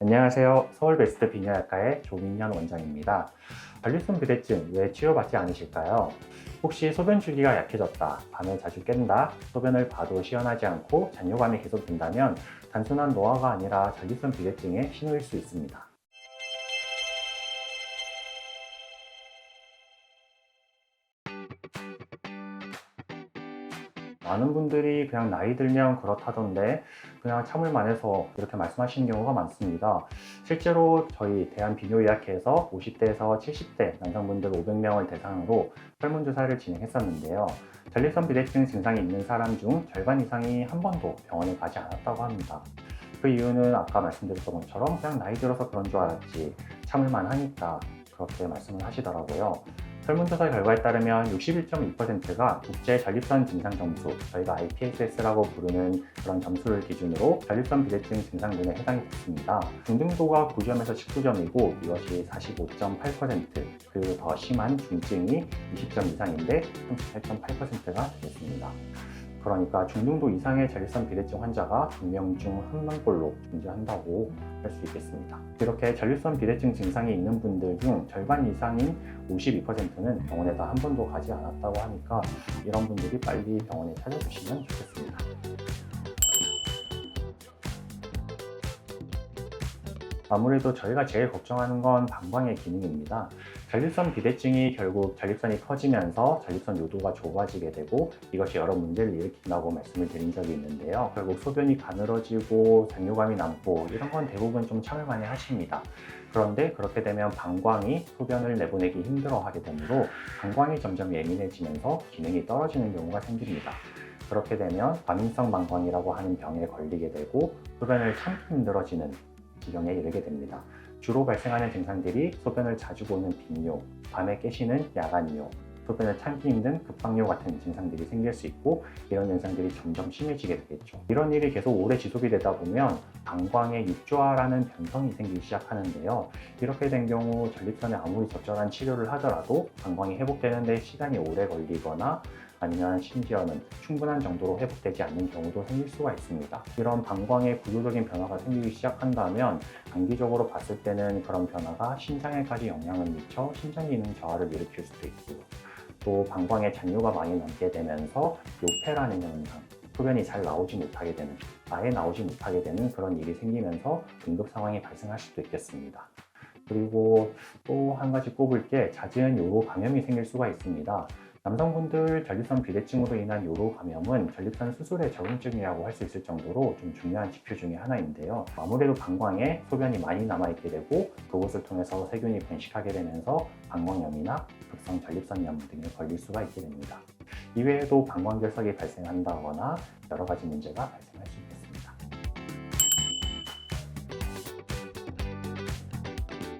안녕하세요. 서울베스트 비뇨약과의 조민현 원장입니다. 전립선 비대증 왜 치료받지 않으실까요? 혹시 소변 줄기가 약해졌다, 밤에 자주 깬다, 소변을 봐도 시원하지 않고 잔뇨감이 계속된다면 단순한 노화가 아니라 전립선 비대증의 신호일 수 있습니다. 많은 분들이 그냥 나이 들면 그렇다던데 그냥 참을만 해서 이렇게 말씀하시는 경우가 많습니다. 실제로 저희 대한비뇨의학회에서 50대에서 70대 남성분들 500명을 대상으로 설문조사를 진행했었는데요. 전립선 비대증 증상이 있는 사람 중 절반 이상이 한 번도 병원에 가지 않았다고 합니다. 그 이유는 아까 말씀드렸던 것처럼 그냥 나이 들어서 그런 줄 알았지, 참을만 하니까 그렇게 말씀을 하시더라고요. 설문조사 결과에 따르면 61.2%가 국제 전립선 증상 점수, 저희가 IPSS라고 부르는 그런 점수를 기준으로 전립선 비대증 증상 등에 해당이 됐습니다. 중등도가 9점에서 19점이고 이것이 45.8%, 그리고 더 심한 중증이 20점 이상인데 38.8%가 되겠습니다. 그러니까 중등도 이상의 전립선 비대증 환자가 2명 중 1명꼴로 존재한다고 할 수 있겠습니다. 이렇게 전립선 비대증 증상이 있는 분들 중 절반 이상인 52%는 병원에 다 한 번도 가지 않았다고 하니까 이런 분들이 빨리 병원에 찾아주시면 좋겠습니다. 아무래도 저희가 제일 걱정하는 건 방광의 기능입니다. 전립선 비대증이 결국 전립선이 커지면서 전립선 요도가 좁아지게 되고 이것이 여러 문제를 일으킨다고 말씀을 드린 적이 있는데요. 결국 소변이 가늘어지고 잔뇨감이 남고 이런 건 대부분 좀 참을 만해 하십니다. 그런데 그렇게 되면 방광이 소변을 내보내기 힘들어하게 되므로 방광이 점점 예민해지면서 기능이 떨어지는 경우가 생깁니다. 그렇게 되면 과민성 방광이라고 하는 병에 걸리게 되고 소변을 참기 힘들어지는 지경에 이르게 됩니다. 주로 발생하는 증상들이 소변을 자주 보는 빈뇨, 밤에 깨시는 야간뇨, 소변을 참기 힘든 급박뇨 같은 증상들이 생길 수 있고 이런 증상들이 점점 심해지게 되겠죠. 이런 일이 계속 오래 지속이 되다 보면 방광에 육조화라는 변성이 생기기 시작하는데요. 이렇게 된 경우 전립선에 아무리 적절한 치료를 하더라도 방광이 회복되는 데 시간이 오래 걸리거나 아니면 심지어는 충분한 정도로 회복되지 않는 경우도 생길 수가 있습니다. 이런 방광에 구조적인 변화가 생기기 시작한다면 단기적으로 봤을 때는 그런 변화가 심장에까지 영향을 미쳐 심장 기능 저하를 일으킬 수도 있고 또 방광에 잔뇨가 많이 남게 되면서 요패라는 현상, 소변이 잘 나오지 못하게 되는, 아예 나오지 못하게 되는 그런 일이 생기면서 응급 상황이 발생할 수도 있겠습니다. 그리고 또 한 가지 꼽을 게 잦은 요로 감염이 생길 수가 있습니다. 남성분들 전립선 비대증으로 인한 요로 감염은 전립선 수술의 적응증이라고 할 수 있을 정도로 좀 중요한 지표 중에 하나인데요. 아무래도 방광에 소변이 많이 남아있게 되고 그곳을 통해서 세균이 번식하게 되면서 방광염이나 급성 전립선염 등에 걸릴 수가 있게 됩니다. 이외에도 방광결석이 발생한다거나 여러 가지 문제가 발생할 수 있겠습니다.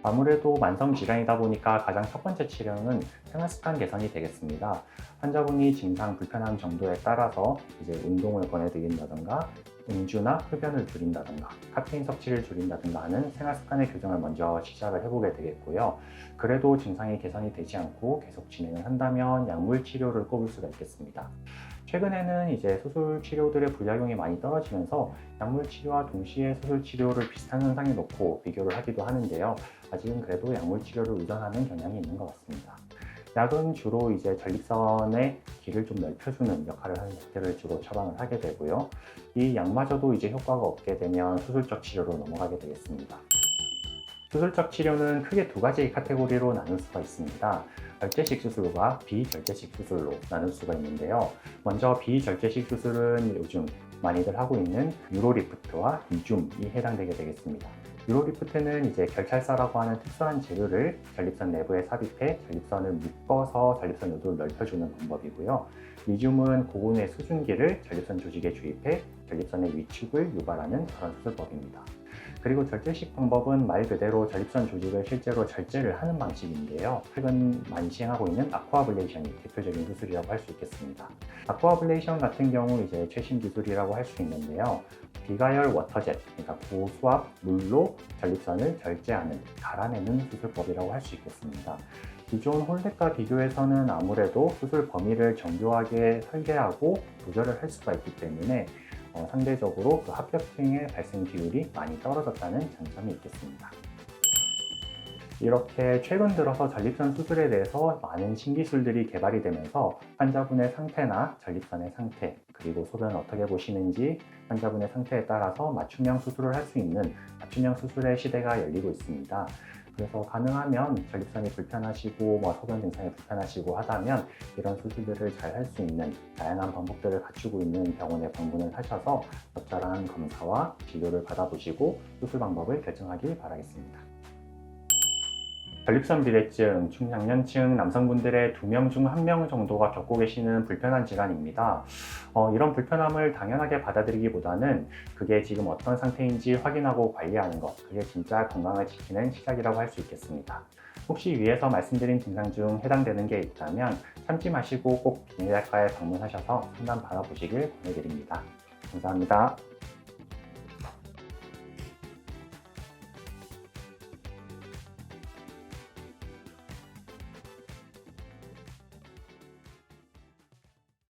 아무래도 만성질환이다 보니까 가장 첫 번째 치료는 생활습관 개선이 되겠습니다. 환자분이 증상 불편한 정도에 따라서 이제 운동을 권해드린다든가 음주나 흡연을 줄인다든가 카페인 섭취를 줄인다든가 하는 생활습관의 교정을 먼저 시작을 해보게 되겠고요. 그래도 증상이 개선이 되지 않고 계속 진행을 한다면 약물 치료를 꼽을 수가 있겠습니다. 최근에는 이제 수술 치료들의 부작용이 많이 떨어지면서 약물 치료와 동시에 수술 치료를 비슷한 선상에 놓고 비교를 하기도 하는데요. 아직은 그래도 약물 치료를 의존하는 경향이 있는 것 같습니다. 약은 주로 이제 전립선의 길을 좀 넓혀주는 역할을 하는 약들을 주로 처방을 하게 되고요. 이 약마저도 이제 효과가 없게 되면 수술적 치료로 넘어가게 되겠습니다. 수술적 치료는 크게 두 가지 카테고리로 나눌 수가 있습니다. 절제식 수술과 비절제식 수술로 나눌 수가 있는데요. 먼저 비절제식 수술은 요즘 많이들 하고 있는 유로리프트와 이줌이 해당되게 되겠습니다. 유로리프트는 이제 결찰사라고 하는 특수한 재료를 전립선 내부에 삽입해 전립선을 묶어서 전립선 요도를 넓혀주는 방법이고요. 이줌은 고온의 수증기를 전립선 조직에 주입해 전립선의 위축을 유발하는 그런 수술법입니다. 그리고 절제식 방법은 말 그대로 전립선 조직을 실제로 절제를 하는 방식인데요. 최근 많이 시행하고 있는 아쿠아블레이션이 대표적인 수술이라고 할 수 있겠습니다. 아쿠아블레이션 같은 경우 이제 최신 기술이라고 할 수 있는데요. 비가열 워터젯, 그러니까 고수압 물로 전립선을 절제하는, 갈아내는 수술법이라고 할 수 있겠습니다. 기존 홀렉과 비교해서는 아무래도 수술 범위를 정교하게 설계하고 조절을 할 수가 있기 때문에 상대적으로 그 합병증의 발생 비율이 많이 떨어졌다는 장점이 있겠습니다. 이렇게 최근 들어서 전립선 수술에 대해서 많은 신기술들이 개발이 되면서 환자분의 상태나 전립선의 상태, 그리고 소변을 어떻게 보시는지 환자분의 상태에 따라서 맞춤형 수술을 할 수 있는 맞춤형 수술의 시대가 열리고 있습니다. 그래서 가능하면 전립선이 불편하시고 소변 증상이 불편하시고 하다면 이런 수술들을 잘 할 수 있는 다양한 방법들을 갖추고 있는 병원에 방문을 하셔서 적절한 검사와 진료를 받아보시고 수술 방법을 결정하길 바라겠습니다. 전립선 비대증, 중장년층 남성분들의 2명 중 1명 정도가 겪고 계시는 불편한 질환입니다. 이런 불편함을 당연하게 받아들이기보다는 그게 지금 어떤 상태인지 확인하고 관리하는 것, 그게 진짜 건강을 지키는 시작이라고 할 수 있겠습니다. 혹시 위에서 말씀드린 증상 중 해당되는 게 있다면 참지 마시고 꼭 비뇨기과에 방문하셔서 상담 받아보시길 권해드립니다. 감사합니다.